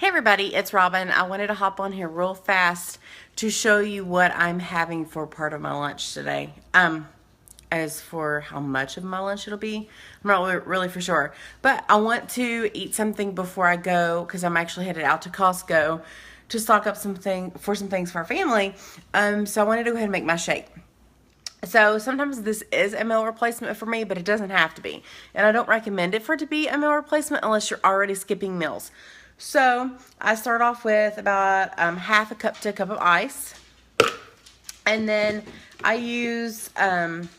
Hey everybody, it's Robin. I wanted to hop on here real fast to show you what I'm having for part of my lunch today. As for how much of my lunch it'll be, I'm not really for sure. But I want to eat something before I go because I'm actually headed out to Costco to stock up some things for our family. So I wanted to go ahead and make my shake. So sometimes this is a meal replacement for me, but it doesn't have to be. And I don't recommend it for it to be a meal replacement unless you're already skipping meals. So I start off with about half a cup to a cup of ice. And then I use some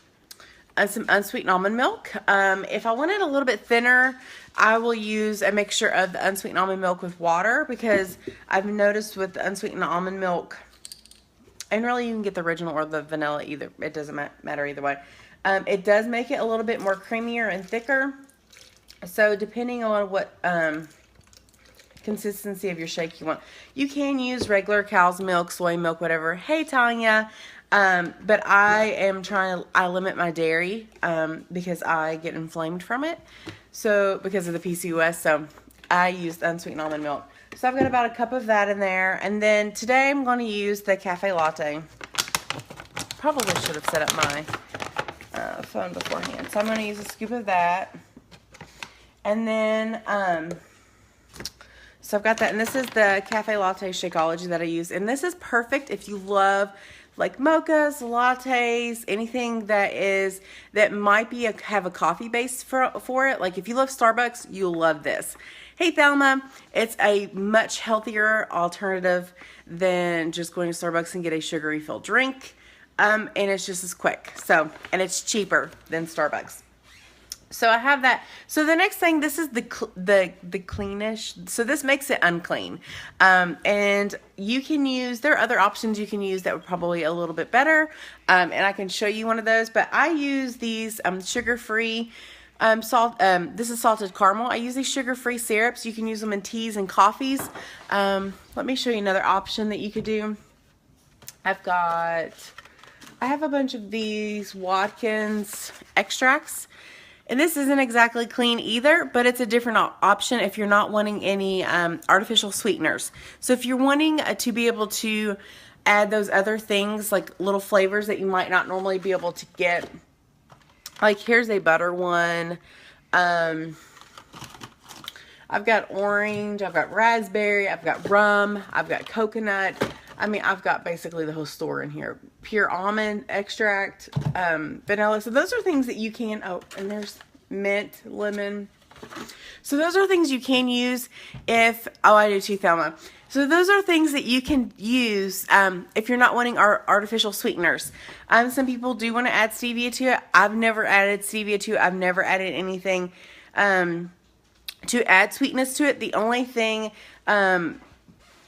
unsweetened almond milk. If I want it a little bit thinner, I will use a mixture of the unsweetened almond milk with water, because I've noticed with the unsweetened almond milk, and really you can get the original or the vanilla either. It doesn't matter either way. It does make it a little bit more creamier and thicker. So depending on what consistency of your shake you want, you can use regular cow's milk, soy milk, whatever. Hey Tanya. But I limit my dairy because I get inflamed from it. So because of the PCOS, so I use the unsweetened almond milk. So I've got about a cup of that in there. And then today I'm going to use the cafe latte. Probably should have set up my phone beforehand. So I'm going to use a scoop of that. And then, so I've got that. And this is the cafe latte Shakeology that I use. And this is perfect if you love like mochas, lattes, anything that might be have a coffee base for it. Like if you love Starbucks, you'll love this. Hey Thelma, it's a much healthier alternative than just going to Starbucks and get a sugary filled drink. And it's just as quick. So, and it's cheaper than Starbucks. So I have that. So the next thing, this is the cleanish. So this makes it unclean. And you can use, there are other options you can use that would probably a little bit better. And I can show you one of those, but I use these sugar-free this is salted caramel. I use these sugar-free syrups. You can use them in teas and coffees. Let me show you another option that you could do. I have a bunch of these Watkins extracts. And this isn't exactly clean either, but it's a different option if you're not wanting any artificial sweeteners. So if you're wanting to be able to add those other things, like little flavors that you might not normally be able to get, like here's a butter one. I've got orange, I've got raspberry, I've got rum, I've got coconut. I mean, I've got basically the whole store in here. Pure almond extract, vanilla. So those are things that you can, oh, and there's mint, lemon. So those are things you can use if, oh, I do too, Thelma. So those are things that you can use if you're not wanting artificial sweeteners. Some people do want to add stevia to it. I've never added stevia to it. I've never added anything to add sweetness to it. The only thing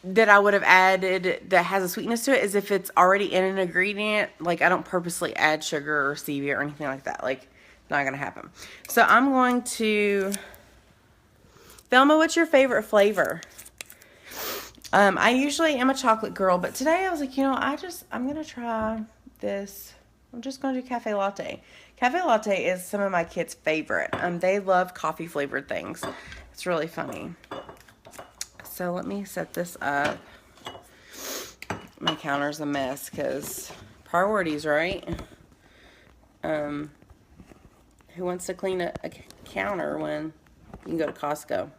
that I would have added that has a sweetness to it is if it's already in an ingredient. Like I don't purposely add sugar or stevia or anything like that. Like not going to happen. So I'm going to, Thelma, what's your favorite flavor? I usually am a chocolate girl, but today I was like, you know, I'm going to try this. I'm just going to do cafe latte. Cafe latte is some of my kids' favorite. They love coffee flavored things. It's really funny. So let me set this up. My counter's a mess because priorities, right? Who wants to clean a counter when you can go to Costco?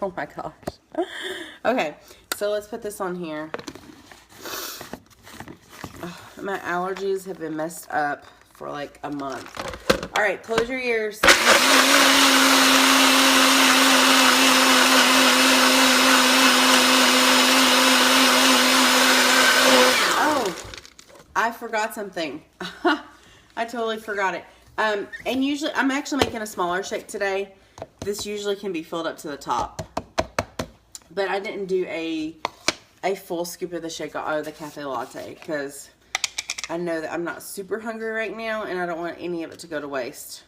Oh my gosh. Okay, so let's put this on here. Oh, my allergies have been messed up for like a month. All right, close your ears. I forgot something. I totally forgot it. And usually, I'm actually making a smaller shake today. This usually can be filled up to the top. But I didn't do a full scoop of the the cafe latte because I know that I'm not super hungry right now and I don't want any of it to go to waste.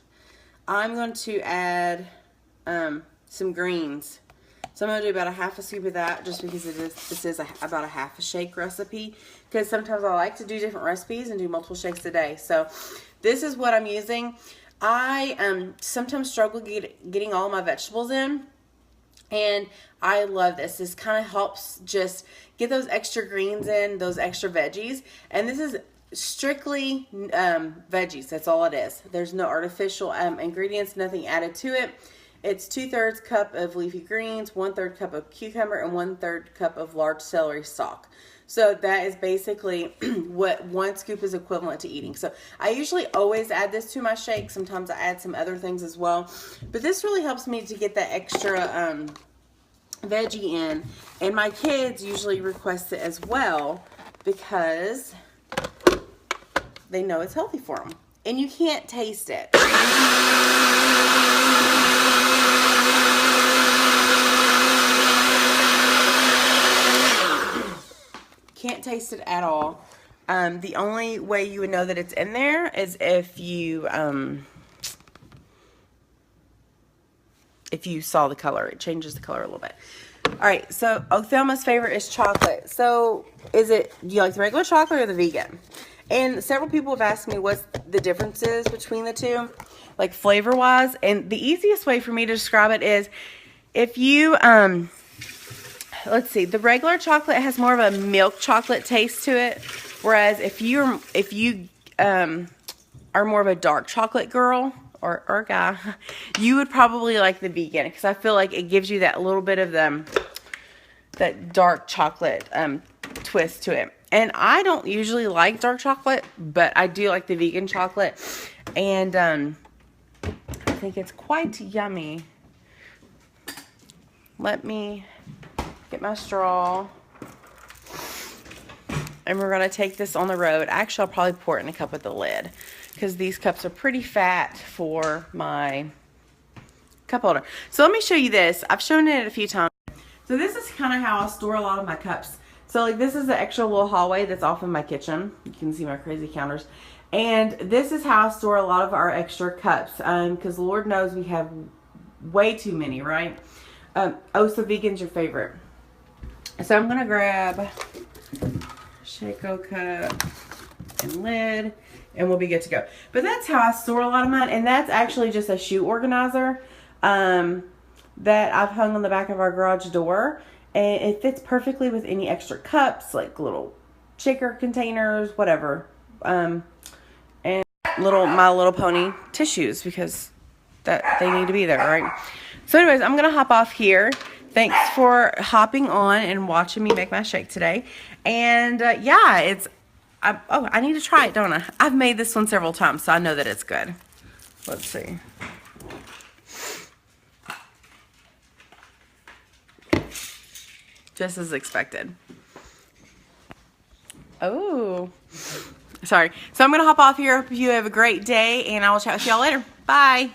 I'm going to add some greens. So I'm going to do about a half a scoop of that just because this is about a half a shake recipe. Because sometimes I like to do different recipes and do multiple shakes a day. So this is what I'm using. I sometimes struggle getting all my vegetables in. And I love this. This kind of helps just get those extra greens in, those extra veggies. And this is strictly veggies. That's all it is. There's no artificial ingredients, nothing added to it. It's 2/3 cup of leafy greens, 1/3 cup of cucumber, and 1/3 cup of large celery stalk. So that is basically what 1 scoop is equivalent to eating. So I usually always add this to my shake. Sometimes I add some other things as well. But this really helps me to get that extra veggie in. And my kids usually request it as well because they know it's healthy for them. And you can't taste it. Can't taste it at all. The only way you would know that it's in there is if you saw the color. It changes the color a little bit. All right, so Othelma's favorite is chocolate. So do you like the regular chocolate or the vegan? And several people have asked me what the difference is between the two, like flavor-wise. And the easiest way for me to describe it is if you let's see, the regular chocolate has more of a milk chocolate taste to it, whereas if you are more of a dark chocolate girl or guy, you would probably like the vegan, because I feel like it gives you that little bit of that dark chocolate twist to it. And I don't usually like dark chocolate, but I do like the vegan chocolate, and I think it's quite yummy. Let me get my straw, and we're going to take this on the road. Actually, I'll probably pour it in a cup with the lid, because these cups are pretty fat for my cup holder. So let me show you this. I've shown it a few times. So this is kind of how I store a lot of my cups. So like this is the extra little hallway that's off in my kitchen. You can see my crazy counters. And this is how I store a lot of our extra cups, because Lord knows we have way too many, right? So vegan's your favorite. So I'm going to grab Shakeology cup and lid, and we'll be good to go. But that's how I store a lot of mine, and that's actually just a shoe organizer that I've hung on the back of our garage door, and it fits perfectly with any extra cups, like little shaker containers, whatever, and little My Little Pony tissues, because that they need to be there, right? So anyways, I'm gonna hop off here. Thanks for hopping on and watching me make my shake today. And yeah, I need to try it, don't I? I've made this one several times, so I know that it's good. Let's see. Just as expected. Oh, sorry. So I'm going to hop off here. Hope you have a great day, and I will chat with y'all later. Bye.